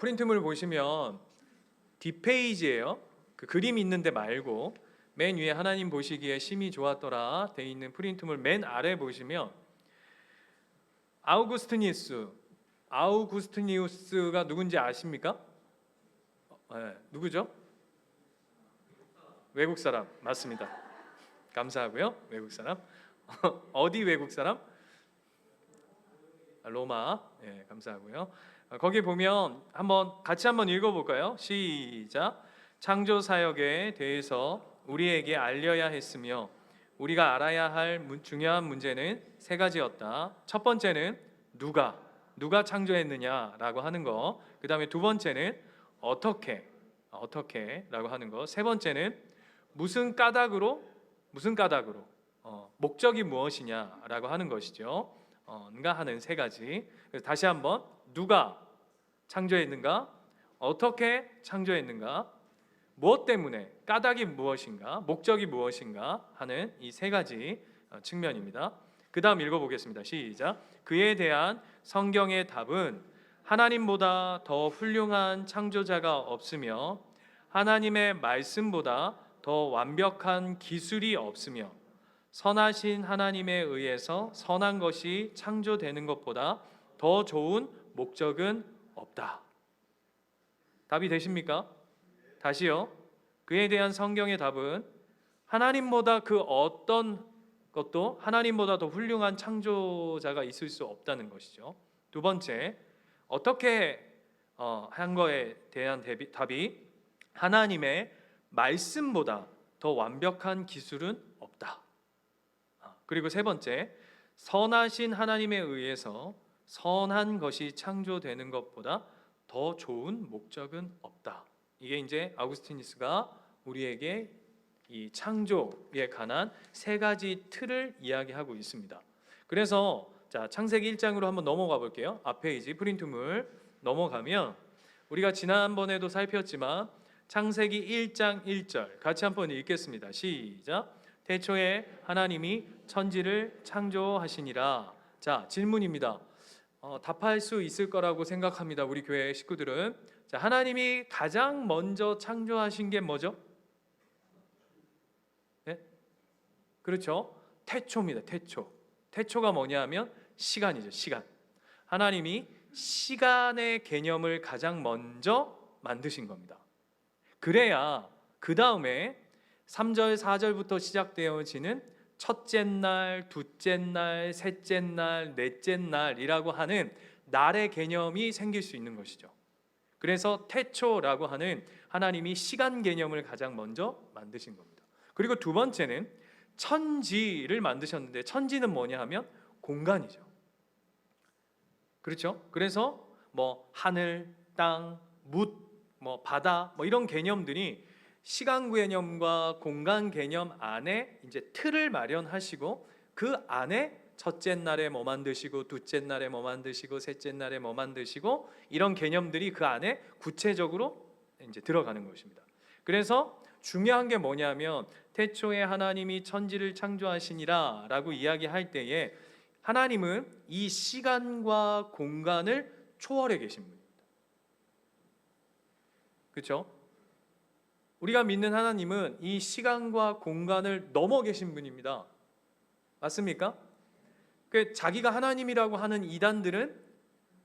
프린트물 보시면 뒷페이지에요. 그 그림 있는데 말고 맨 위에 하나님 보시기에 심히 좋았더라 돼 있는 프린트물 맨 아래 보시면 아우구스티니우스가 누군지 아십니까? 네, 누구죠? 외국 사람 맞습니다. 감사하고요. 외국 사람. 어디 외국 사람? 로마. 예, 감사하고요. 거기 보면 같이 한번 읽어볼까요? 시작. 창조 사역에 대해서 우리에게 알려야 했으며 우리가 알아야 할 중요한 문제는 세 가지였다. 첫 번째는 누가 창조했느냐라고 하는 거. 그 다음에 두 번째는 어떻게라고 하는 거. 세 번째는 무슨 까닭으로 목적이 무엇이냐라고 하는 것이죠. 가 하는 세 가지. 그래서 다시 한번 누가 창조했는가, 어떻게 창조했는가, 무엇 때문에, 까닭이 무엇인가, 목적이 무엇인가 하는 이 세 가지 측면입니다. 그 다음 읽어보겠습니다. 시작. 그에 대한 성경의 답은 하나님보다 더 훌륭한 창조자가 없으며 하나님의 말씀보다 더 완벽한 기술이 없으며 선하신 하나님에 의해서 선한 것이 창조되는 것보다 더 좋은 목적은 없다. 답이 되십니까? 다시요. 그에 대한 성경의 답은 하나님보다 그 어떤 것도 하나님보다 더 훌륭한 창조자가 있을 수 없다는 것이죠. 두 번째, 어떻게 한 거에 대한 답이 하나님의 말씀보다 더 완벽한 기술은 없다. 그리고 세 번째, 선하신 하나님에 의해서 선한 것이 창조되는 것보다 더 좋은 목적은 없다. 이게 이제 아우구스티누스가 우리에게 이 창조에 관한 세 가지 틀을 이야기하고 있습니다. 그래서 자, 창세기 1장으로 한번 넘어가 볼게요. 앞페이지 프린트물 넘어가면 우리가 지난번에도 살폈지만 창세기 1장 1절 같이 한번 읽겠습니다. 시작. 태초에 하나님이 천지를 창조하시니라. 자, 질문입니다. 답할 수 있을 거라고 생각합니다. 우리 교회 식구들은. 자, 하나님이 가장 먼저 창조하신 게 뭐죠? 네? 그렇죠. 태초입니다. 태초가 뭐냐면 시간이죠. 시간. 하나님이 시간의 개념을 가장 먼저 만드신 겁니다. 그래야 그 다음에 3절, 4절부터 시작되어지는 첫째 날, 둘째 날, 셋째 날, 넷째 날이라고 하는 날의 개념이 생길 수 있는 것이죠. 그래서 태초라고 하는 하나님이 시간 개념을 가장 먼저 만드신 겁니다. 그리고 두 번째는 천지를 만드셨는데 천지는 뭐냐 하면 공간이죠. 그렇죠? 그래서 뭐 하늘, 땅, 묻, 뭐 바다, 뭐 이런 개념들이 시간 개념과 공간 개념 안에 이제 틀을 마련하시고 그 안에 첫째 날에 뭐 만드시고 둘째 날에 뭐 만드시고 셋째 날에 뭐 만드시고 이런 개념들이 그 안에 구체적으로 이제 들어가는 것입니다. 그래서 중요한 게 뭐냐면 태초에 하나님이 천지를 창조하시니라라고 이야기할 때에 하나님은 이 시간과 공간을 초월해 계신 분입니다. 그렇죠? 우리가 믿는 하나님은 이 시간과 공간을 넘어 계신 분입니다. 맞습니까? 자기가 하나님이라고 하는 이단들은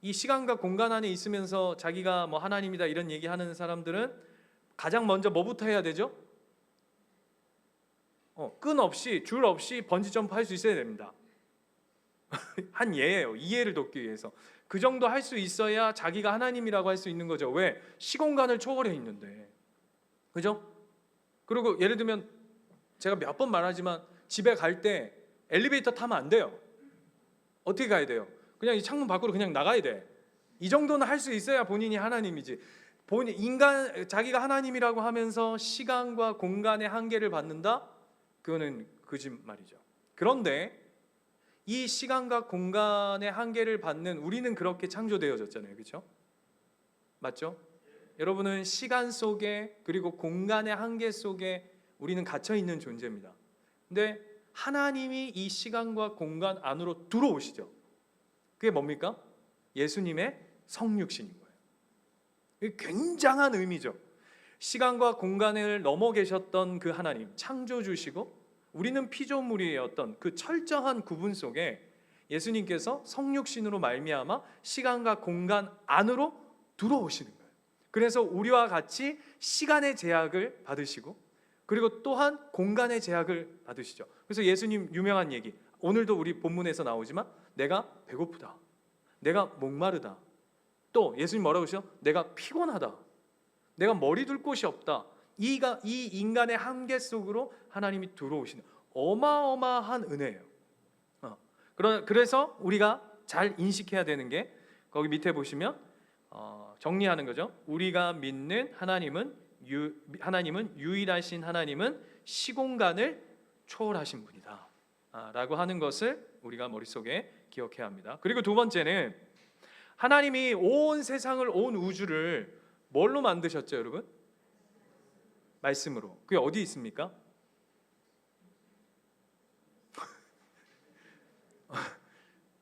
이 시간과 공간 안에 있으면서 자기가 뭐 하나님이다 이런 얘기하는 사람들은 가장 먼저 뭐부터 해야 되죠? 끈 없이 줄 없이 번지 점프 할 수 있어야 됩니다. 한 예예요. 이해를 돕기 위해서. 그 정도 할 수 있어야 자기가 하나님이라고 할 수 있는 거죠. 왜? 시공간을 초월해 있는데. 그죠? 그리고 예를 들면 제가 몇 번 말하지만 집에 갈 때 엘리베이터 타면 안 돼요. 어떻게 가야 돼요? 그냥 이 창문 밖으로 그냥 나가야 돼. 이 정도는 할 수 있어야 본인이 하나님이지. 자기가 하나님이라고 하면서 시간과 공간의 한계를 받는다? 그거는 거짓말이죠. 그런데 이 시간과 공간의 한계를 받는 우리는 그렇게 창조되어졌잖아요. 그렇죠? 맞죠? 여러분은 시간 속에 그리고 공간의 한계 속에 우리는 갇혀 있는 존재입니다. 근데 하나님이 이 시간과 공간 안으로 들어오시죠. 그게 뭡니까? 예수님의 성육신인 거예요. 굉장한 의미죠. 시간과 공간을 넘어 계셨던 그 하나님, 창조주시고 우리는 피조물이었던 그 철저한 구분 속에 예수님께서 성육신으로 말미암아 시간과 공간 안으로 들어오시는 거예요. 그래서 우리와 같이 시간의 제약을 받으시고 그리고 또한 공간의 제약을 받으시죠. 그래서 예수님 유명한 얘기, 오늘도 우리 본문에서 나오지만 내가 배고프다, 내가 목마르다, 또 예수님 뭐라고 하시죠? 내가 피곤하다, 내가 머리 둘 곳이 없다. 이 인간의 한계 속으로 하나님이 들어오시는 어마어마한 은혜예요. 그래서 우리가 잘 인식해야 되는 게 거기 밑에 보시면 정리하는 거죠. 우리가 믿는 하나님은 유일하신 하나님은 시공간을 초월하신 분이다 라고 하는 것을 우리가 머릿속에 기억해야 합니다. 그리고 두 번째는 하나님이 온 세상을, 온 우주를 뭘로 만드셨죠, 여러분? 말씀으로. 그게 어디 있습니까?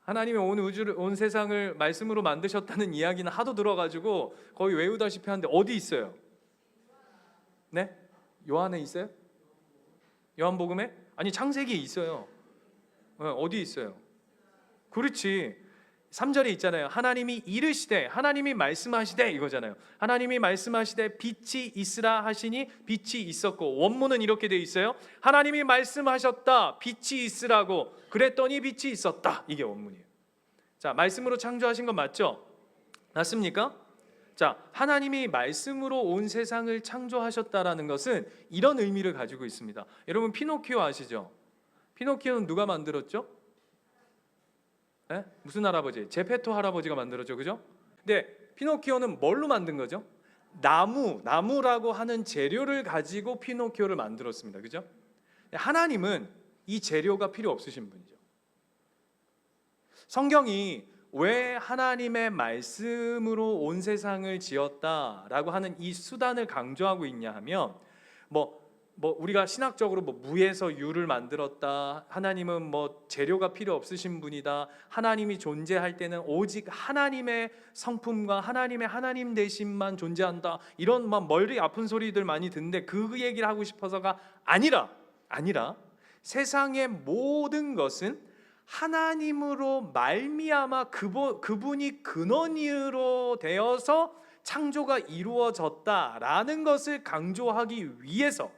하나님이 온 우주를, 온 세상을 말씀으로 만드셨다는 이야기는 하도 들어가지고 거의 외우다시피 하는데 어디 있어요? 네? 요한에 있어요? 요한복음에? 아니 창세기에 있어요. 어디 있어요? 그렇지. 3절에 있잖아요. 하나님이 이르시되, 하나님이 말씀하시되 이거잖아요. 하나님이 말씀하시되 빛이 있으라 하시니 빛이 있었고, 원문은 이렇게 돼 있어요. 하나님이 말씀하셨다, 빛이 있으라고, 그랬더니 빛이 있었다. 이게 원문이에요. 자, 말씀으로 창조하신 건 맞죠? 맞습니까? 자, 하나님이 말씀으로 온 세상을 창조하셨다라는 것은 이런 의미를 가지고 있습니다. 여러분 피노키오 아시죠? 피노키오는 누가 만들었죠? 네? 무슨 할아버지? 제페토 할아버지가 만들었죠, 그죠? 근데 피노키오는 뭘로 만든 거죠? 나무라고 하는 재료를 가지고 피노키오를 만들었습니다, 그죠? 하나님은 이 재료가 필요 없으신 분이죠. 성경이 왜 하나님의 말씀으로 온 세상을 지었다라고 하는 이 수단을 강조하고 있냐 하면 우리가 신학적으로 무에서 유를 만들었다, 하나님은 재료가 필요 없으신 분이다, 하나님이 존재할 때는 오직 하나님의 성품과 하나님의 하나님 되심만 존재한다, 이런 머리 아픈 소리들 많이 듣는데 그 얘기를 하고 싶어서가 아니라 세상의 모든 것은 하나님으로 말미암아 그분이 근원으로 되어서 창조가 이루어졌다라는 것을 강조하기 위해서,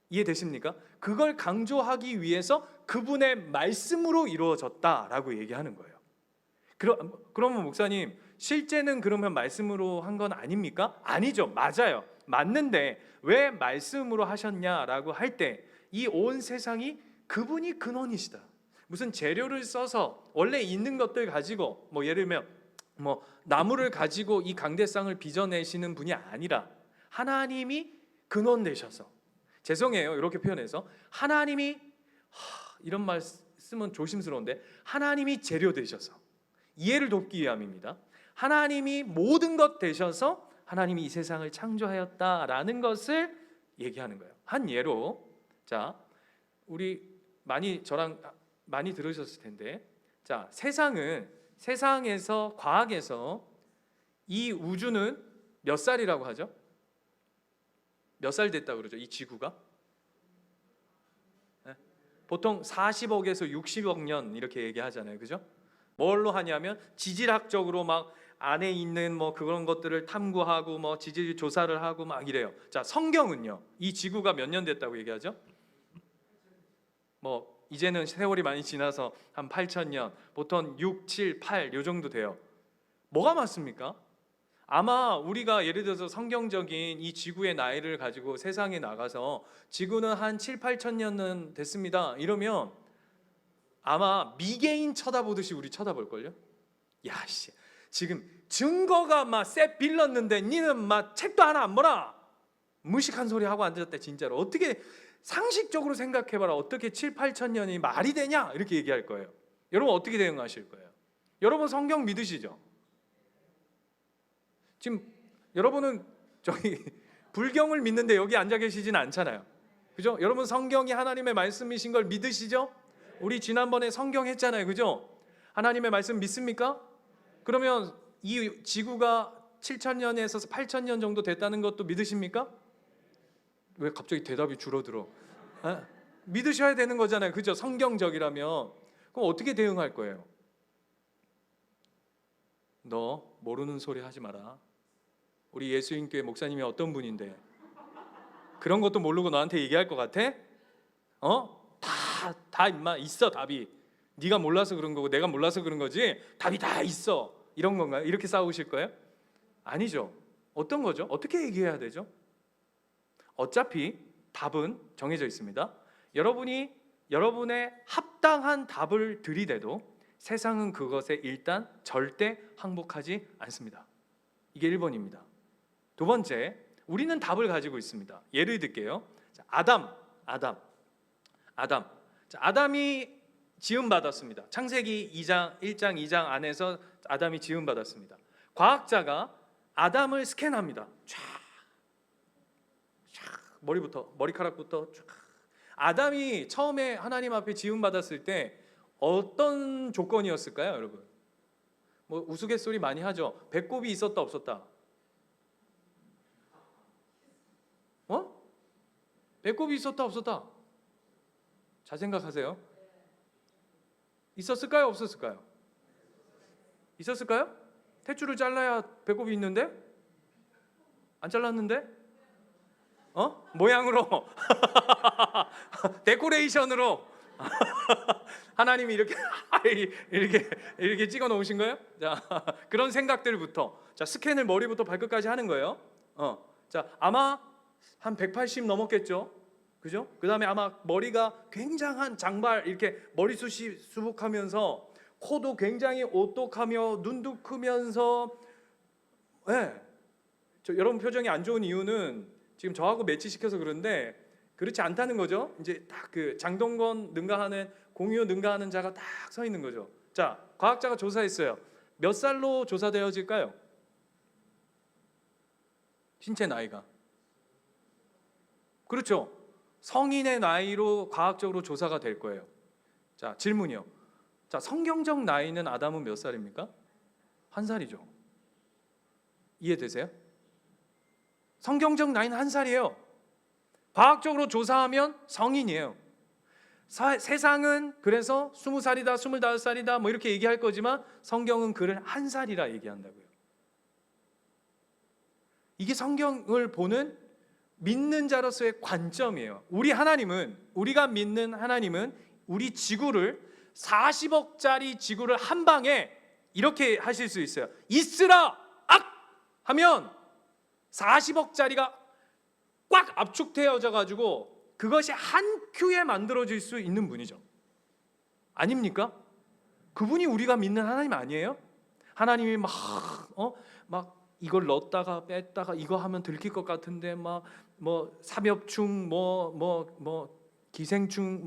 이해되십니까? 그걸 강조하기 위해서 그분의 말씀으로 이루어졌다라고 얘기하는 거예요. 그러면 목사님, 실제는 그러면 말씀으로 한 건 아닙니까? 아니죠. 맞아요. 맞는데 왜 말씀으로 하셨냐라고 할 때 이 온 세상이 그분이 근원이시다. 무슨 재료를 써서 원래 있는 것들 가지고 예를 들면 나무를 가지고 이 강대상을 빚어내시는 분이 아니라 하나님이 근원 되셔서, 죄송해요 이렇게 표현해서, 하나님이 이런 말 쓰면 조심스러운데 하나님이 재료 되셔서, 이해를 돕기 위함입니다. 하나님이 모든 것 되셔서 하나님이 이 세상을 창조하였다라는 것을 얘기하는 거예요. 한 예로, 자, 우리 저랑 많이 들으셨을 텐데, 자, 세상에서 과학에서 이 우주는 몇 살이라고 하죠? 몇 살 됐다고 그러죠? 이 지구가? 네? 보통 40억에서 60억 년 이렇게 얘기하잖아요, 그죠? 뭘로 하냐면 지질학적으로 안에 있는 그런 것들을 탐구하고 지질 조사를 하고 이래요. 자, 성경은요, 이 지구가 몇 년 됐다고 얘기하죠? 이제는 세월이 많이 지나서 한 8,000년, 보통 6, 7, 8 요 정도 돼요. 뭐가 맞습니까? 아마 우리가 예를 들어서 성경적인 이 지구의 나이를 가지고 세상에 나가서 지구는 한 7, 8천 년은 됐습니다 이러면 아마 미개인 쳐다보듯이 우리 쳐다볼걸요? 야씨, 지금 증거가 쎄 빌렀는데 니는 책도 하나 안 보나? 무식한 소리 하고 앉았대. 진짜로 어떻게 상식적으로 생각해봐라. 어떻게 7, 8천 년이 말이 되냐? 이렇게 얘기할 거예요. 여러분 어떻게 대응하실 거예요? 여러분 성경 믿으시죠? 지금 여러분은 불경을 믿는데 여기 앉아 계시진 않잖아요, 그죠? 여러분 성경이 하나님의 말씀이신 걸 믿으시죠? 우리 지난번에 성경 했잖아요, 그죠? 하나님의 말씀 믿습니까? 그러면 이 지구가 7,000년에서 8,000년 정도 됐다는 것도 믿으십니까? 왜 갑자기 대답이 줄어들어? 아, 믿으셔야 되는 거잖아요. 그죠? 성경적이라면. 그럼 어떻게 대응할 거예요? 너 모르는 소리 하지 마라. 우리 예수님교회 목사님이 어떤 분인데 그런 것도 모르고 너한테 얘기할 것 같아? 다 임마 있어 답이. 네가 몰라서 그런 거고 내가 몰라서 그런 거지 답이 다 있어. 이런 건가요? 이렇게 싸우실 거예요? 아니죠. 어떤 거죠? 어떻게 얘기해야 되죠? 어차피 답은 정해져 있습니다. 여러분이 여러분의 합당한 답을 들이대도 세상은 그것에 일단 절대 항복하지 않습니다. 이게 1번입니다. 두 번째, 우리는 답을 가지고 있습니다. 예를 들게요. 아담. 아담이 지음받았습니다. 창세기 1장 2장 안에서 아담이 지음받았습니다. 과학자가 아담을 스캔합니다. 머리카락부터 쫙. 아담이 처음에 하나님 앞에 지음받았을 때 어떤 조건이었을까요, 여러분? 뭐 우스갯소리 많이 하죠. 배꼽이 있었다 없었다? 배꼽이 있었다 없었다? 잘 생각하세요. 있었을까요 없었을까요? 있었을까요? 탯줄을 잘라야 배꼽이 있는데? 안 잘랐는데? 모양으로 데코레이션으로 하나님이 이렇게 찍어 놓으신 거예요? 자, 그런 생각들부터 스캔을 머리부터 발끝까지 하는 거예요. 아마 한 180 넘었겠죠. 그죠? 그다음에 아마 머리가 굉장한 장발 이렇게 머리숱이 수북하면서 코도 굉장히 오똑하며 눈도 크면서 여러분 표정이 안 좋은 이유는 지금 저하고 매치시켜서 그런데 그렇지 않다는 거죠. 이제 딱 그 장동건 능가하는 공유 능가하는 자가 딱 서 있는 거죠. 자, 과학자가 조사했어요. 몇 살로 조사되어질까요? 신체 나이가. 그렇죠. 성인의 나이로 과학적으로 조사가 될 거예요. 자, 질문이요. 자, 성경적 나이는 아담은 몇 살입니까? 1살이죠. 이해되세요? 성경적 나이는 1살이에요. 과학적으로 조사하면 성인이에요. 세상은 그래서 20살이다, 25살이다 뭐 이렇게 얘기할 거지만 성경은 그를 1살이라 얘기한다고요. 이게 성경을 보는 믿는 자로서의 관점이에요. 우리가 믿는 하나님은 우리 지구를 40억짜리 지구를 한 방에 이렇게 하실 수 있어요. 있으라 악 하면 40억짜리가 꽉 압축되어져 가지고 그것이 한 큐에 만들어질 수 있는 분이죠. 아닙니까? 그분이 우리가 믿는 하나님 아니에요? 하나님이 막 이걸 넣었다가 뺐다가 이거 하면 들킬 것 같은데 뭐 삼엽충 기생충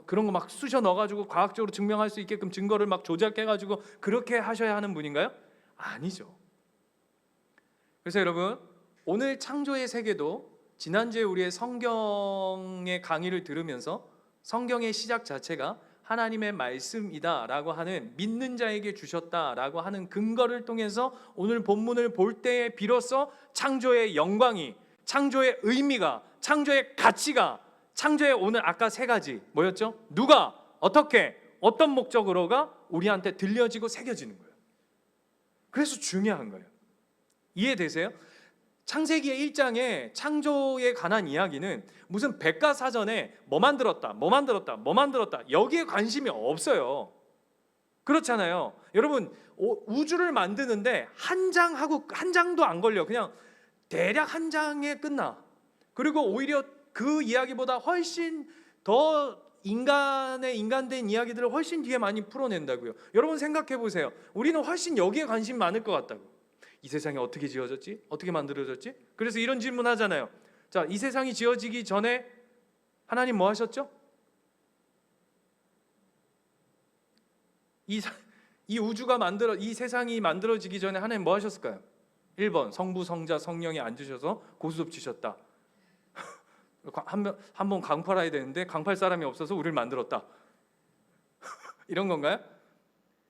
그런 거 막 쑤셔 넣어 가지고 과학적으로 증명할 수 있게끔 증거를 막 조작해 가지고 그렇게 하셔야 하는 분인가요? 아니죠. 그래서 여러분, 오늘 창조의 세계도 지난주에 우리의 성경의 강의를 들으면서 성경의 시작 자체가 하나님의 말씀이다라고 하는 믿는 자에게 주셨다라고 하는 근거를 통해서 오늘 본문을 볼 때에 비로소 창조의 영광이, 창조의 의미가, 창조의 가치가, 창조의 오늘 아까 3가지 뭐였죠? 누가, 어떻게, 어떤 목적으로가 우리한테 들려지고 새겨지는 거예요. 그래서 중요한 거예요. 이해되세요? 창세기의 1장에 창조에 관한 이야기는 무슨 백과사전에 뭐 만들었다 여기에 관심이 없어요. 그렇잖아요. 여러분, 우주를 만드는데 한 장도 안 걸려. 그냥 대략 한 장에 끝나. 그리고 오히려 그 이야기보다 훨씬 더 인간된 이야기들을 훨씬 뒤에 많이 풀어낸다고요. 여러분 생각해 보세요. 우리는 훨씬 여기에 관심이 많을 것 같다고. 이 세상이 어떻게 지어졌지? 어떻게 만들어졌지? 그래서 이런 질문 하잖아요. 자, 이 세상이 지어지기 전에 하나님 뭐 하셨죠? 이 세상이 만들어지기 전에 하나님 뭐 하셨을까요? 1번 성부, 성자, 성령이 앉으셔서 고스톱 치셨다. 한 번 강팔아야 되는데 강팔 사람이 없어서 우리를 만들었다. 이런 건가요?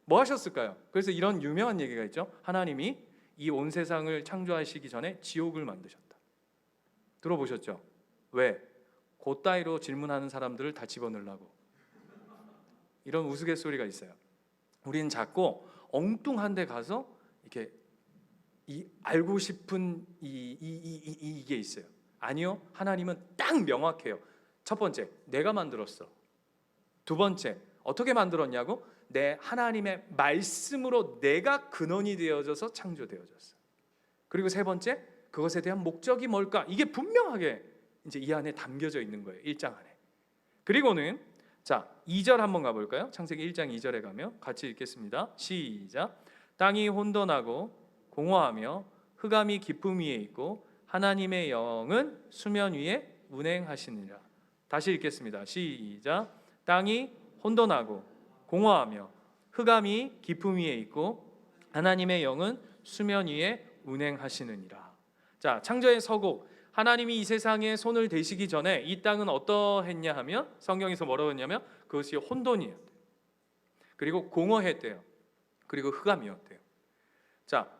뭐 하셨을까요? 그래서 이런 유명한 얘기가 있죠. 하나님이 이 온 세상을 창조하시기 전에 지옥을 만드셨다. 들어보셨죠? 왜? 그 따위로 질문하는 사람들을 다 집어넣으려고. 이런 우스갯소리가 있어요. 우리는 자꾸 엉뚱한 데 가서 이렇게 알고 싶은 이게 있어요. 아니요, 하나님은 딱 명확해요. 첫 번째, 내가 만들었어. 두 번째, 어떻게 만들었냐고? 내 하나님의 말씀으로 내가 근원이 되어져서 창조되어졌어. 그리고 세 번째, 그것에 대한 목적이 뭘까? 이게 분명하게 이제 이 안에 담겨져 있는 거예요. 1장 안에. 그리고는 자, 2절 한번 가볼까요? 창세기 1장 2절에 가면 같이 읽겠습니다. 시작. 땅이 혼돈하고 공허하며 흑암이 깊음 위에 있고 하나님의 영은 수면 위에 운행하시니라. 다시 읽겠습니다. 시작. 땅이 혼돈하고 공허하며 흑암이 깊음 위에 있고 하나님의 영은 수면 위에 운행하시느니라. 자, 창조의 서곡. 하나님이 이 세상에 손을 대시기 전에 이 땅은 어떠했냐 하면 성경에서 뭐라고 했냐면 그것이 혼돈이었대요. 그리고 공허했대요. 그리고 흑암이었대요. 자,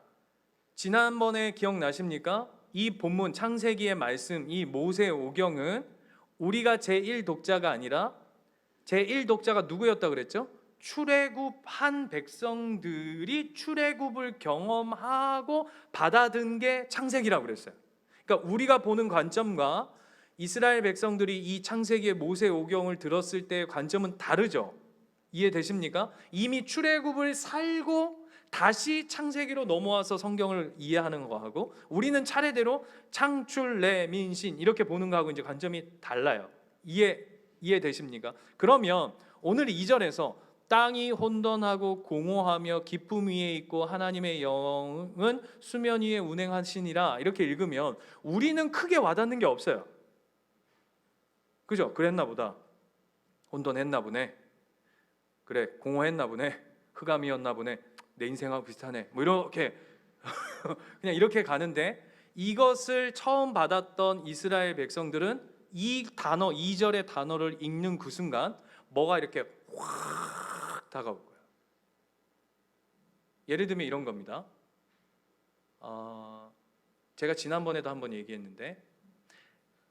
지난번에 기억나십니까? 이 본문 창세기의 말씀, 이 모세오경은 우리가 제1독자가 아니라 제1독자가 누구였다 그랬죠? 출애굽한 백성들이 출애굽을 경험하고 받아든 게 창세기라고 그랬어요. 그러니까 우리가 보는 관점과 이스라엘 백성들이 이 창세기의 모세오경을 들었을 때의 관점은 다르죠. 이해되십니까? 이미 출애굽을 살고 다시 창세기로 넘어와서 성경을 이해하는 거하고 우리는 차례대로 창출, 내, 민신 이렇게 보는 거하고 이제 관점이 달라요. 이해되십니까? 그러면 오늘 2절에서 땅이 혼돈하고 공허하며 깊음 위에 있고 하나님의 영은 수면 위에 운행하시니라 이렇게 읽으면 우리는 크게 와닿는 게 없어요. 그죠? 그랬나 보다. 혼돈했나 보네. 그래, 공허했나 보네. 흑암이었나 보네. 내 인생하고 비슷하네. 뭐 이렇게 그냥 이렇게 가는데 이것을 처음 받았던 이스라엘 백성들은 이 단어 2절의 단어를 읽는 그 순간 뭐가 이렇게 확 다가올 거예요. 예를 들면 이런 겁니다. 제가 지난번에도 한번 얘기했는데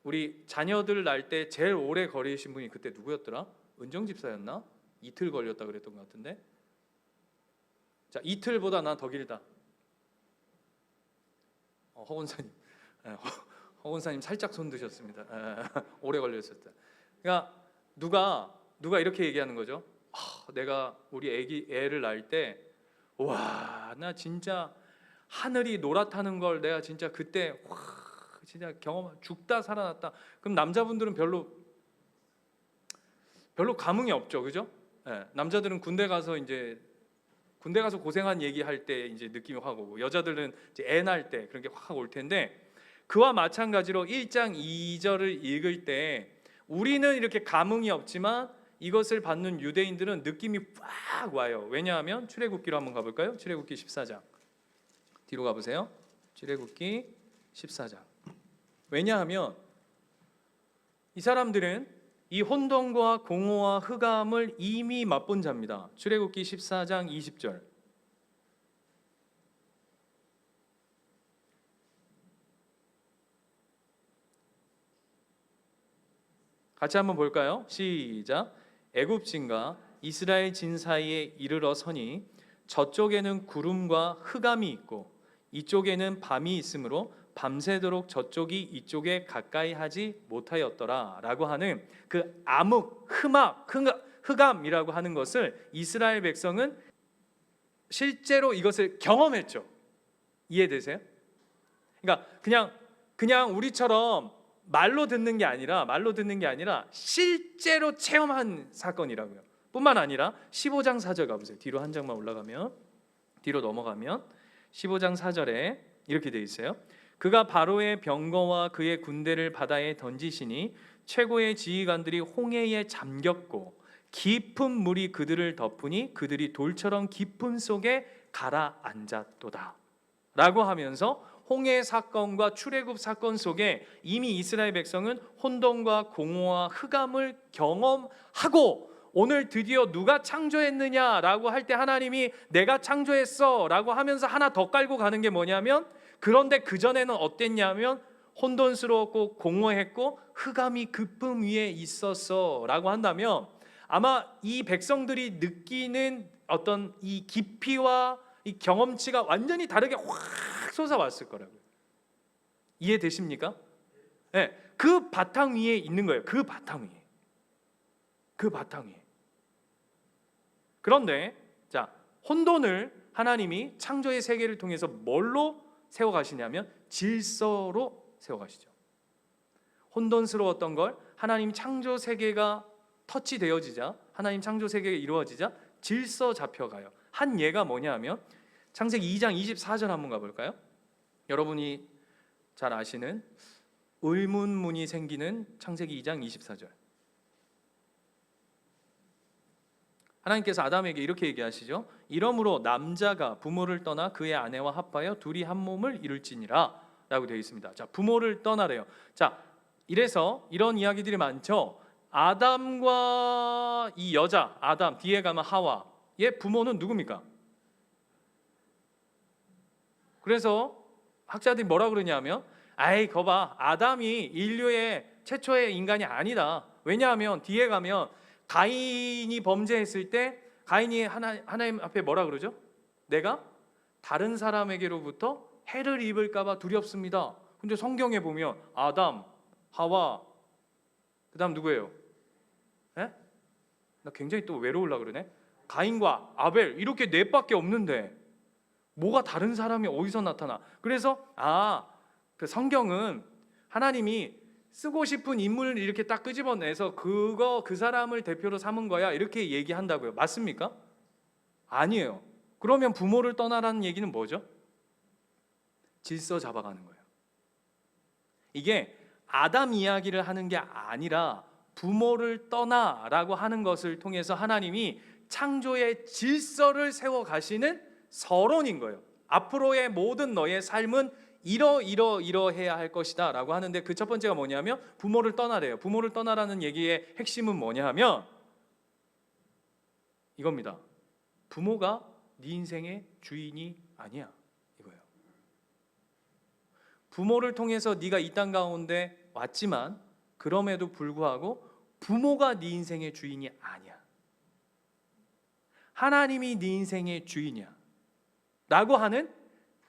우리 자녀들 낳을 때 제일 오래 걸리신 분이 그때 누구였더라? 은정 집사였나? 이틀 걸렸다 그랬던 것 같은데. 자, 이틀보다 나 더 길다. 허원사님, 허원사님 살짝 손 드셨습니다. 오래 걸렸었다. 그러니까 누가 이렇게 얘기하는 거죠. 내가 우리 애를 낳을 때, 와, 나 진짜 하늘이 노랗다는 걸 내가 진짜 그때 진짜 죽다 살아났다. 그럼 남자분들은 별로 감흥이 없죠, 그죠? 남자들은 군대 가서 고생한 얘기할 때 이제 느낌이 확 오고 여자들은 이제 애 낳을 때 그런 게 확 올 텐데 그와 마찬가지로 1장 2절을 읽을 때 우리는 이렇게 감흥이 없지만 이것을 받는 유대인들은 느낌이 확 와요. 왜냐하면 출애굽기로 한번 가볼까요? 출애굽기 14장 뒤로 가보세요. 출애굽기 14장. 왜냐하면 이 사람들은 이 혼돈과 공허와 흑암을 이미 맛본 자입니다. 출애굽기 14장 20절. 같이 한번 볼까요? 시작. 애굽진과 이스라엘 진 사이에 이르러 서니 저쪽에는 구름과 흑암이 있고 이쪽에는 밤이 있으므로 밤새도록 저쪽이 이쪽에 가까이 하지 못하였더라 라고 하는 그 암흑, 흑암이라고 하는 것을 이스라엘 백성은 실제로 이것을 경험했죠. 이해되세요? 그러니까 그냥 우리처럼 말로 듣는 게 아니라 실제로 체험한 사건이라고요. 뿐만 아니라 15장 4절 가보세요. 뒤로 한 장만 뒤로 넘어가면 15장 4절에 이렇게 돼 있어요. 그가 바로의 병거와 그의 군대를 바다에 던지시니 최고의 지휘관들이 홍해에 잠겼고 깊은 물이 그들을 덮으니 그들이 돌처럼 깊음 속에 가라앉았도다 라고 하면서 홍해 사건과 출애굽 사건 속에 이미 이스라엘 백성은 혼돈과 공허와 흑암을 경험하고 오늘 드디어 누가 창조했느냐라고 할 때 하나님이 내가 창조했어라고 하면서 하나 더 깔고 가는 게 뭐냐면, 그런데 그전에는 어땠냐면 혼돈스러웠고 공허했고 흑암이 깊음 위에 있었어라고 한다면, 아마 이 백성들이 느끼는 어떤 이 깊이와 이 경험치가 완전히 다르게 확 솟아왔을 거라고요. 이해되십니까? 네, 그 바탕 위에 있는 거예요. 그 바탕 위에. 그 바탕 위에. 그런데 자, 혼돈을 하나님이 창조의 세계를 통해서 뭘로 세워가시냐면 질서로 세워가시죠. 혼돈스러웠던 걸 하나님 창조 세계가 터치되어지자, 하나님 창조 세계가 이루어지자 질서 잡혀가요. 한 예가 뭐냐면 창세기 2장 24절 한번 가볼까요? 여러분이 잘 아시는 의문문이 생기는 창세기 2장 24절. 하나님께서 아담에게 이렇게 얘기하시죠. 이러므로 남자가 부모를 떠나 그의 아내와 합하여 둘이 한 몸을 이룰지니라 라고 되어 있습니다. 자, 부모를 떠나래요. 자, 이래서 이런 이야기들이 많죠. 아담과 이 여자, 아담, 뒤에 가면 하와, 얘 부모는 누굽니까? 그래서 학자들이 뭐라 그러냐면, 아이 거봐, 아담이 인류의 최초의 인간이 아니다. 왜냐하면 뒤에 가면 가인이 범죄했을 때 가인이 하나님 앞에 뭐라 그러죠? 내가 다른 사람에게로부터 해를 입을까 봐 두렵습니다. 근데 성경에 보면 아담, 하와, 그 다음 누구예요? 에? 나 굉장히 또 외로우려고 그러네. 가인과 아벨, 이렇게 넷밖에 없는데 뭐가 다른 사람이 어디서 나타나? 그래서 그 성경은 하나님이 쓰고 싶은 인물을 이렇게 딱 끄집어내서 그 사람을 대표로 삼은 거야, 이렇게 얘기한다고요. 맞습니까? 아니에요. 그러면 부모를 떠나라는 얘기는 뭐죠? 질서 잡아가는 거예요. 이게 아담 이야기를 하는 게 아니라 부모를 떠나라고 하는 것을 통해서 하나님이 창조의 질서를 세워가시는 서론인 거예요. 앞으로의 모든 너의 삶은 이러해야 할 것이다 라고 하는데, 그 첫 번째가 뭐냐면 부모를 떠나래요. 부모를 떠나라는 얘기의 핵심은 뭐냐 하면 이겁니다. 부모가 네 인생의 주인이 아니야, 이거예요. 부모를 통해서 네가 이 땅 가운데 왔지만 그럼에도 불구하고 부모가 네 인생의 주인이 아니야. 하나님이 네 인생의 주인이야 라고 하는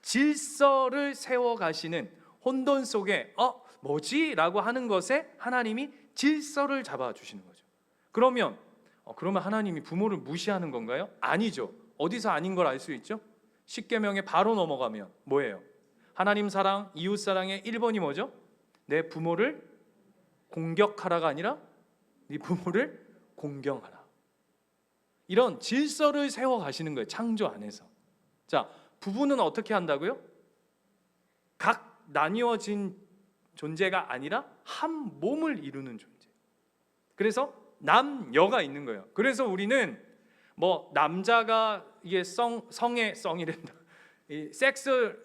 질서를 세워가시는, 혼돈 속에 뭐지? 라고 하는 것에 하나님이 질서를 잡아주시는 거죠. 그러면 하나님이 부모를 무시하는 건가요? 아니죠. 어디서 아닌 걸 알 수 있죠? 십계명에 바로 넘어가면 뭐예요? 하나님 사랑, 이웃 사랑의 1번이 뭐죠? 내 부모를 공격하라가 아니라 네 부모를 공경하라. 이런 질서를 세워가시는 거예요, 창조 안에서. 자, 부부는 어떻게 한다고요? 각 나뉘어진 존재가 아니라 한 몸을 이루는 존재. 그래서 남여가 있는 거예요. 그래서 우리는 뭐 남자가 이게 성이란다. 이 섹스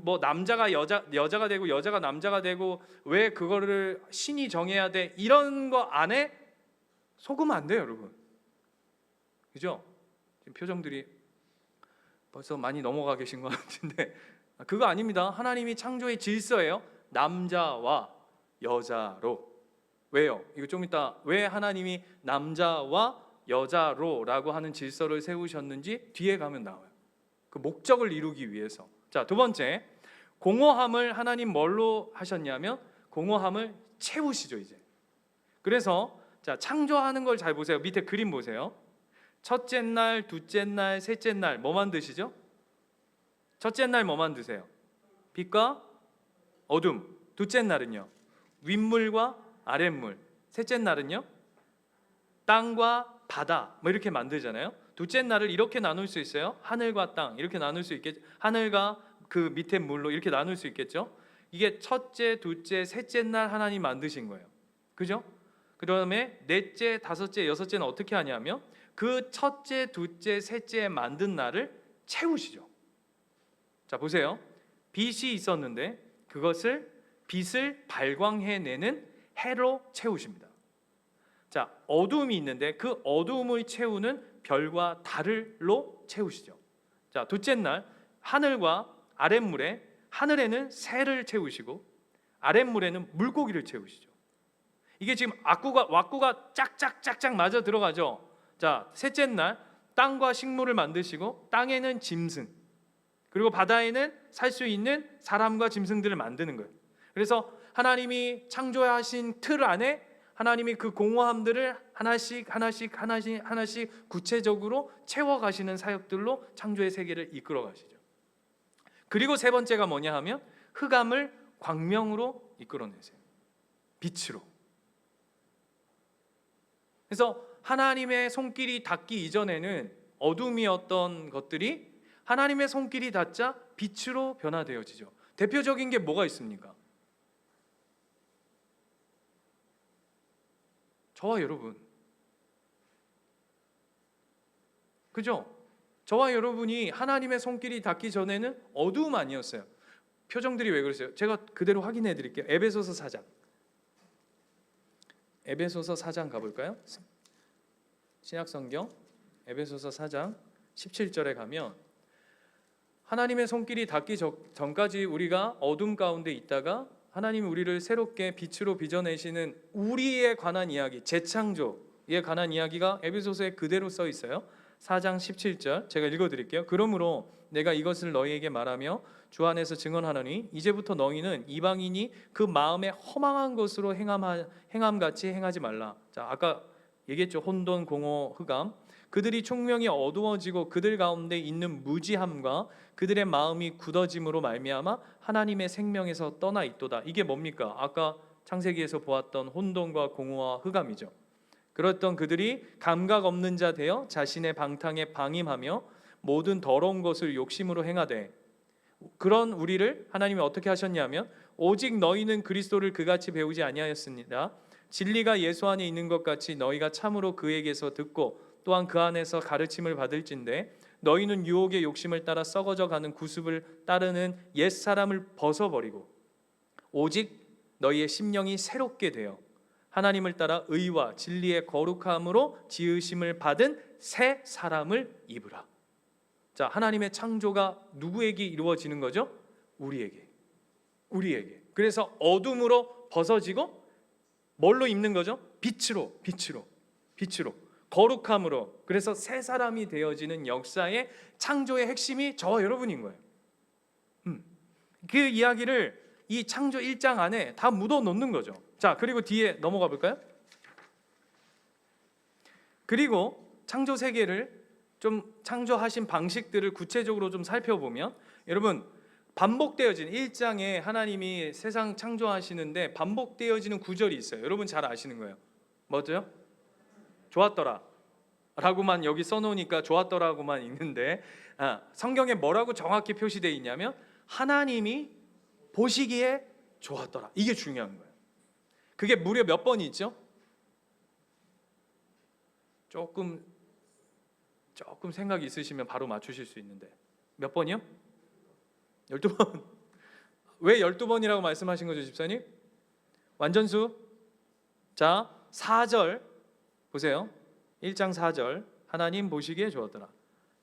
뭐 남자가 여자가 되고 여자가 남자가 되고 왜 그거를 신이 정해야 돼? 이런 거 안에 속으면 안 돼요, 여러분. 그죠? 지금 표정들이 벌써 많이 넘어가 계신 것 같은데 그거 아닙니다. 하나님이 창조의 질서예요. 남자와 여자로. 왜요? 이거 좀 이따 왜 하나님이 남자와 여자로라고 하는 질서를 세우셨는지 뒤에 가면 나와요. 그 목적을 이루기 위해서. 자, 두 번째, 공허함을 하나님 뭘로 하셨냐면 공허함을 채우시죠, 이제. 그래서 자, 창조하는 걸 잘 보세요. 밑에 그림 보세요. 첫째 날, 둘째 날, 셋째 날 뭐 만드시죠? 첫째 날 뭐 만드세요? 빛과 어둠. 둘째 날은요? 윗물과 아랫물. 셋째 날은요? 땅과 바다. 뭐 이렇게 만들잖아요. 둘째 날을 이렇게 나눌 수 있어요. 하늘과 땅 이렇게 나눌 수 있겠죠. 하늘과 그 밑에 물로 이렇게 나눌 수 있겠죠. 이게 첫째, 둘째, 셋째 날 하나님 만드신 거예요. 그죠? 그 다음에 넷째, 다섯째, 여섯째는 어떻게 하냐면 그 첫째, 둘째, 셋째 만든 날을 채우시죠. 자, 보세요. 빛이 있었는데 그것을 빛을 발광해내는 해로 채우십니다. 자, 어두움이 있는데 그 어두움을 채우는 별과 달을로 채우시죠. 자, 둘째 날 하늘과 아랫물에, 하늘에는 새를 채우시고 아랫물에는 물고기를 채우시죠. 이게 지금 왁구가 짝짝짝짝 맞아 들어가죠. 자, 셋째 날 땅과 식물을 만드시고 땅에는 짐승, 그리고 바다에는 살 수 있는 사람과 짐승들을 만드는 거예요. 그래서 하나님이 창조하신 틀 안에 하나님이 그 공허함들을 하나씩 구체적으로 채워가시는 사역들로 창조의 세계를 이끌어 가시죠. 그리고 세 번째가 뭐냐 하면 흑암을 광명으로 이끌어내세요. 빛으로. 그래서 하나님의 손길이 닿기 이전에는 어둠이었던 것들이 하나님의 손길이 닿자 빛으로 변화되어지죠. 대표적인 게 뭐가 있습니까? 저와 여러분, 그죠? 저와 여러분이 하나님의 손길이 닿기 전에는 어두움 아니었어요. 표정들이 왜 그러세요? 제가 그대로 확인해 드릴게요. 에베소서 4장. 에베소서 4장 가볼까요? 신약성경 에베소서 4장 17절에 가면 하나님의 손길이 닿기 전까지 우리가 어둠 가운데 있다가 하나님이 우리를 새롭게 빛으로 빚어내시는 우리에 관한 이야기, 재창조에 관한 이야기가 에베소서에 그대로 써 있어요. 4장 17절 제가 읽어드릴게요. 그러므로 내가 이것을 너희에게 말하며 주 안에서 증언하노니 이제부터 너희는 이방인이 그 마음에 허망한 것으로 행함같이 행하지 말라. 자, 아까 얘기했죠. 혼돈, 공허, 흑암. 그들이 총명이 어두워지고 그들 가운데 있는 무지함과 그들의 마음이 굳어짐으로 말미암아 하나님의 생명에서 떠나 있도다. 이게 뭡니까? 아까 창세기에서 보았던 혼돈과 공허와 흑암이죠. 그랬던 그들이 감각 없는 자 되어 자신의 방탕에 방임하며 모든 더러운 것을 욕심으로 행하되, 그런 우리를 하나님이 어떻게 하셨냐면 오직 너희는 그리스도를 그같이 배우지 아니하였습니다. 진리가 예수 안에 있는 것 같이 너희가 참으로 그에게서 듣고 또한 그 안에서 가르침을 받을진대 너희는 유혹의 욕심을 따라 썩어져 가는 구습을 따르는 옛사람을 벗어버리고 오직 너희의 심령이 새롭게 되어 하나님을 따라 의와 진리의 거룩함으로 지으심을 받은 새 사람을 입으라. 자, 하나님의 창조가 누구에게 이루어지는 거죠? 우리에게. 그래서 어둠으로 벗어지고 뭘로 입는 거죠? 빛으로. 거룩함으로. 그래서 새 사람이 되어지는 역사의 창조의 핵심이 저와 여러분인 거예요. 그 이야기를 이 창조 1장 안에 다 묻어 놓는 거죠. 자, 그리고 뒤에 넘어가 볼까요? 그리고 창조 세계를 좀 창조하신 방식들을 구체적으로 좀 살펴보면, 여러분 반복되어지는 1장에 하나님이 세상 창조하시는데 반복되어지는 구절이 있어요. 여러분 잘 아시는 거예요. 뭐죠? 좋았더라 라고만 여기 써놓으니까 좋았더라고만 있는데, 성경에 뭐라고 정확히 표시되어 있냐면 하나님이 보시기에 좋았더라. 이게 중요한 거예요. 그게 무려 몇 번이 있죠? 조금 생각이 있으시면 바로 맞추실 수 있는데 몇 번이요? 12번. 왜 12번이라고 말씀하신 거죠, 집사님? 완전수. 자, 4절 보세요. 1장 4절 하나님 보시기에 좋았더라.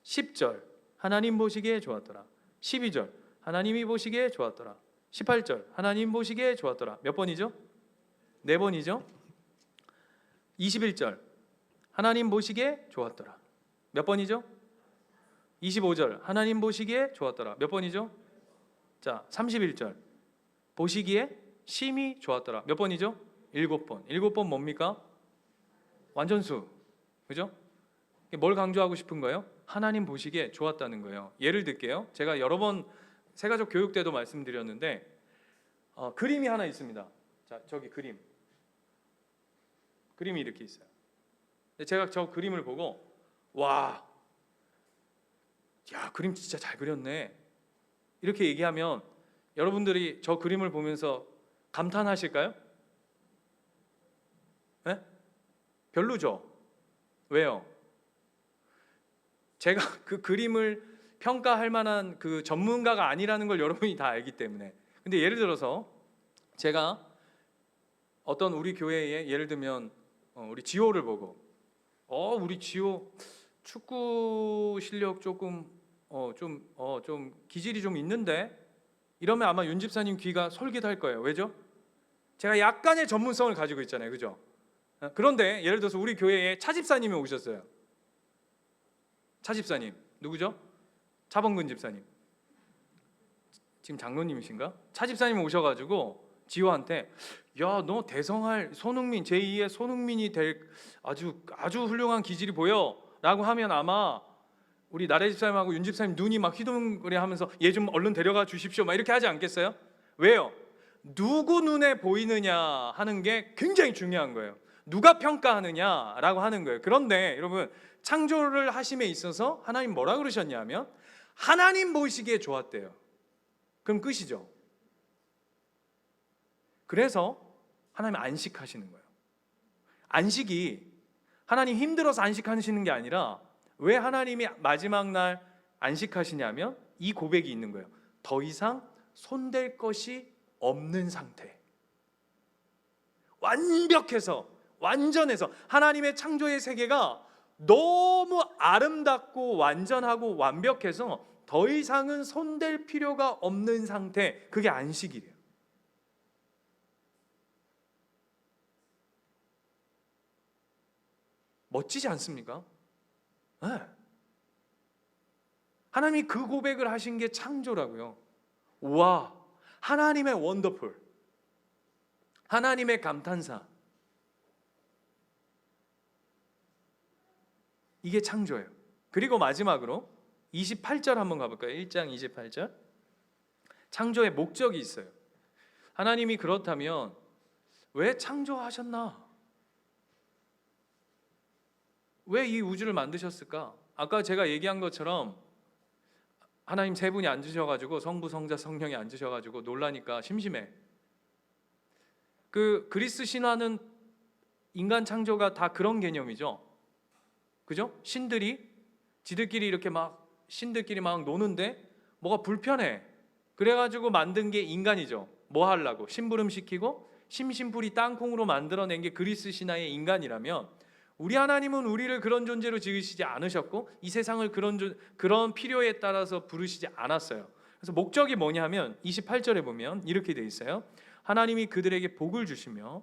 10절 하나님 보시기에 좋았더라. 12절 하나님이 보시기에 좋았더라. 18절 하나님 보시기에 좋았더라. 몇 번이죠? 4번이죠. 21절 하나님 보시기에 좋았더라. 몇 번이죠? 25절 하나님 보시기에 좋았더라. 몇 번이죠? 자, 31절 보시기에 심히 좋았더라. 몇 번이죠? 7번. 7번 뭡니까? 완전수. 그죠? 뭘 강조하고 싶은 거예요? 하나님 보시기에 좋았다는 거예요. 예를 들게요. 제가 여러 번 세가족 교육 때도 말씀드렸는데 그림이 하나 있습니다. 자, 저기 그림이 이렇게 있어요. 제가 저 그림을 보고 와, 야, 그림 진짜 잘 그렸네 이렇게 얘기하면 여러분들이 저 그림을 보면서 감탄하실까요? 네? 별로죠. 왜요? 제가 그 그림을 평가할 만한 그 전문가가 아니라는 걸 여러분이 다 알기 때문에. 근데 예를 들어서 제가 어떤 우리 교회에 예를 들면 우리 지호를 보고 우리 지호 축구 실력 조금 좀 기질이 좀 있는데, 이러면 아마 윤 집사님 귀가 솔깃할 거예요. 왜죠? 제가 약간의 전문성을 가지고 있잖아요, 그죠? 그런데 예를 들어서 우리 교회에 차 집사님이 오셨어요. 차 집사님 누구죠? 차범근 집사님. 지금 장로님이신가? 차 집사님 오셔가지고 지호한테 야, 너 대성할 손흥민, 제2의 손흥민이 될 아주 훌륭한 기질이 보여라고 하면 아마 우리 나래 집사님하고 윤 집사님 눈이 막 휘둥그레하면서 얘 좀 얼른 데려가 주십시오 막 이렇게 하지 않겠어요? 왜요? 누구 눈에 보이느냐 하는 게 굉장히 중요한 거예요. 누가 평가하느냐라고 하는 거예요. 그런데 여러분, 창조를 하심에 있어서 하나님 뭐라 그러셨냐면 하나님 보시기에 좋았대요. 그럼 끝이죠. 그래서 하나님 안식하시는 거예요. 안식이 하나님 힘들어서 안식하시는 게 아니라, 왜 하나님이 마지막 날 안식하시냐면 이 고백이 있는 거예요. 더 이상 손댈 것이 없는 상태, 완벽해서 완전해서 하나님의 창조의 세계가 너무 아름답고 완전하고 완벽해서 더 이상은 손댈 필요가 없는 상태, 그게 안식이래요. 멋지지 않습니까? 네. 하나님이 그 고백을 하신 게 창조라고요. 와, 하나님의 원더풀, 하나님의 감탄사, 이게 창조예요. 그리고 마지막으로 28절 한번 가볼까요? 1장 28절. 창조의 목적이 있어요. 하나님이 그렇다면 왜 창조하셨나? 왜 이 우주를 만드셨을까? 아까 제가 얘기한 것처럼 하나님 세 분이 앉으셔가지고 성부, 성자, 성령이 앉으셔가지고 놀라니까 심심해. 그 그리스 신화는 인간 창조가 다 그런 개념이죠. 그죠? 지들끼리 이렇게 신들끼리 막 노는데 뭐가 불편해. 그래가지고 만든 게 인간이죠. 뭐 하려고? 심부름 시키고 심심풀이 땅콩으로 만들어낸 게 그리스 신화의 인간이라면, 우리 하나님은 우리를 그런 존재로 지으시지 않으셨고 이 세상을 그런 필요에 따라서 부르시지 않았어요. 그래서 목적이 뭐냐면 28절에 보면 이렇게 돼 있어요. 하나님이 그들에게 복을 주시며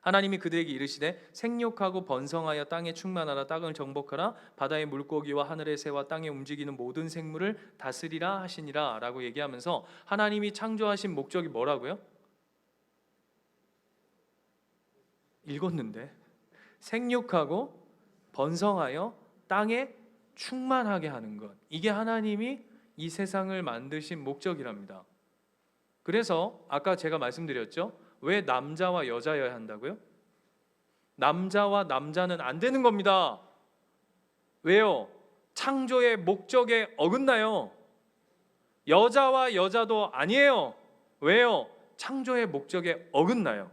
하나님이 그들에게 이르시되 생육하고 번성하여 땅에 충만하라, 땅을 정복하라, 바다의 물고기와 하늘의 새와 땅에 움직이는 모든 생물을 다스리라 하시니라 라고 얘기하면서 하나님이 창조하신 목적이 뭐라고요? 읽었는데 생육하고 번성하여 땅에 충만하게 하는 것, 이게 하나님이 이 세상을 만드신 목적이랍니다. 그래서 아까 제가 말씀드렸죠. 왜 남자와 여자여야 한다고요? 남자와 남자는 안 되는 겁니다. 왜요? 창조의 목적에 어긋나요. 여자와 여자도 아니에요. 왜요? 창조의 목적에 어긋나요.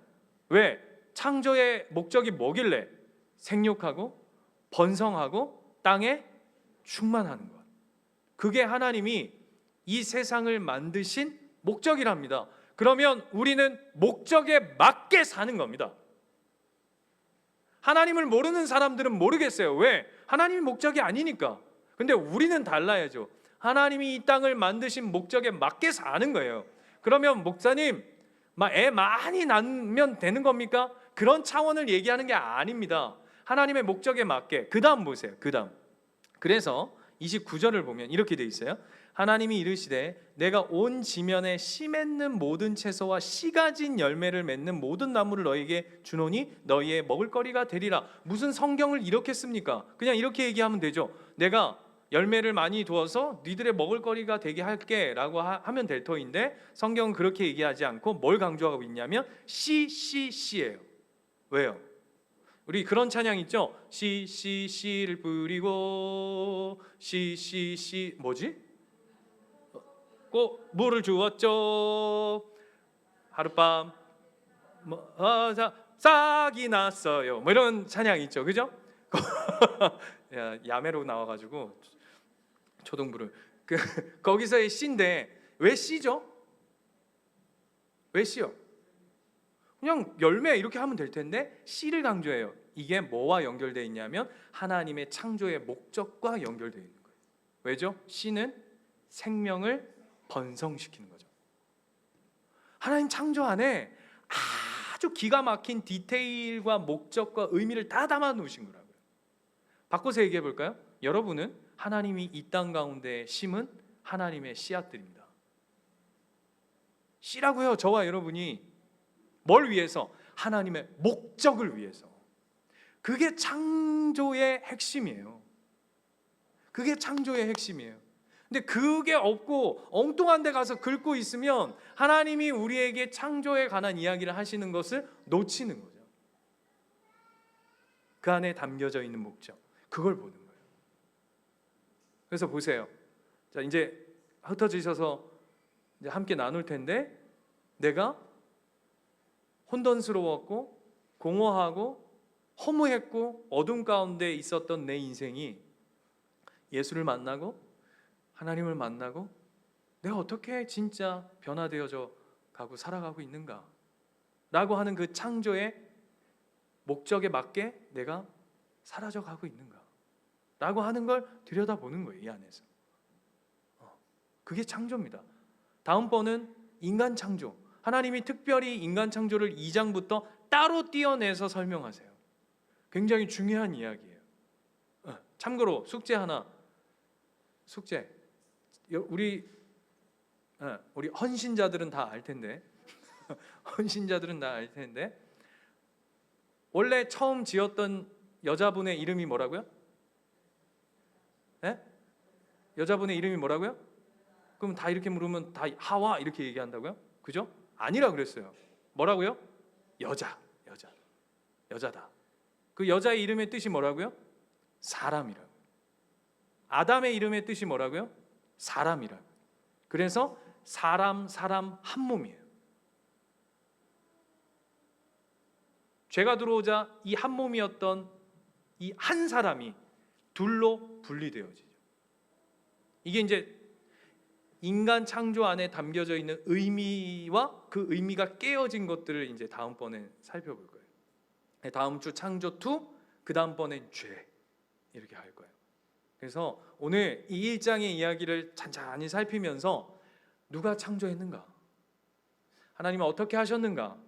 왜? 창조의 목적이 뭐길래? 생육하고 번성하고 땅에 충만하는 것. 그게 하나님이 이 세상을 만드신 목적이랍니다. 그러면 우리는 목적에 맞게 사는 겁니다. 하나님을 모르는 사람들은 모르겠어요. 왜? 하나님이 목적이 아니니까. 근데 우리는 달라야죠. 하나님이 이 땅을 만드신 목적에 맞게 사는 거예요. 그러면 목사님, 애 많이 낳으면 되는 겁니까? 그런 차원을 얘기하는 게 아닙니다. 하나님의 목적에 맞게. 그 다음 보세요. 그 다음. 그래서 29절을 보면 이렇게 돼 있어요. 하나님이 이르시되 내가 온 지면에 씨 맺는 모든 채소와 씨 가진 열매를 맺는 모든 나무를 너희에게 주노니 너희의 먹을거리가 되리라. 무슨 성경을 이렇게 씁니까? 그냥 이렇게 얘기하면 되죠. 내가 열매를 많이 두어서 니들의 먹을거리가 되게 할게 라고 하면 될 터인데, 성경은 그렇게 얘기하지 않고 뭘 강조하고 있냐면 씨예요. 왜요? 우리 그런 찬양 있죠? 씨를 뿌리고 씨 뭐지? 물을 주었죠. 하룻밤 싹이 났어요. 뭐 이런 찬양 있죠, 그죠? 야매로 나와가지고 초등부를 거기서의 씨인데 왜 씨죠? 왜 씨요? 그냥 열매 이렇게 하면 될 텐데 씨를 강조해요. 이게 뭐와 연결되어 있냐면 하나님의 창조의 목적과 연결되어 있는 거예요. 왜죠? 씨는 생명을 번성시키는 거죠. 하나님 창조 안에 아주 기가 막힌 디테일과 목적과 의미를 다 담아 놓으신 거라고요. 바꿔서 얘기해 볼까요? 여러분은 하나님이 이 땅 가운데 심은 하나님의 씨앗들입니다. 씨라고요. 저와 여러분이 뭘 위해서? 하나님의 목적을 위해서. 그게 창조의 핵심이에요. 그게 창조의 핵심이에요. 근데 그게 없고 엉뚱한 데 가서 긁고 있으면 하나님이 우리에게 창조에 관한 이야기를 하시는 것을 놓치는 거죠. 그 안에 담겨져 있는 목적, 그걸 보는 거예요. 그래서 보세요. 자, 이제 흩어지셔서 이제 함께 나눌 텐데, 내가 혼돈스러웠고 공허하고 허무했고 어둠 가운데 있었던 내 인생이 예수를 만나고 하나님을 만나고 내가 어떻게 진짜 변화되어져 가고 살아가고 있는가 라고 하는 그 창조의 목적에 맞게 내가 사라져 가고 있는가 라고 하는 걸 들여다보는 거예요. 이 안에서. 그게 창조입니다. 다음번은 인간 창조. 하나님이 특별히 인간 창조를 2장부터 따로 띄어내서 설명하세요. 굉장히 중요한 이야기예요. 참고로 숙제 하나. 숙제. 우리 헌신자들은 다 알 텐데. 헌신자들은 다 알 텐데. 원래 처음 지었던 여자분의 이름이 뭐라고요? 네? 여자분의 이름이 뭐라고요? 그럼 다 이렇게 물으면 다 하와 이렇게 얘기한다고요? 그죠? 아니라 그랬어요. 뭐라고요? 여자다. 그 여자의 이름의 뜻이 뭐라고요? 사람이라고. 아담의 이름의 뜻이 뭐라고요? 사람이라고. 그래서 사람 한 몸이에요. 죄가 들어오자 이 한 몸이었던 이 한 사람이 둘로 분리되어지죠. 이게 이제 인간 창조 안에 담겨져 있는 의미와 그 의미가 깨어진 것들을 이제 다음번에 살펴볼 거예요. 다음 주 창조 2, 그 다음번엔 죄 이렇게 할 거예요. 그래서 오늘 이 1장의 이야기를 찬찬히 살피면서 누가 창조했는가? 하나님은 어떻게 하셨는가?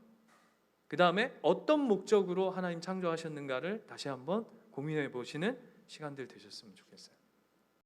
그 다음에 어떤 목적으로 하나님 창조하셨는가를 다시 한번 고민해 보시는 시간들 되셨으면 좋겠어요.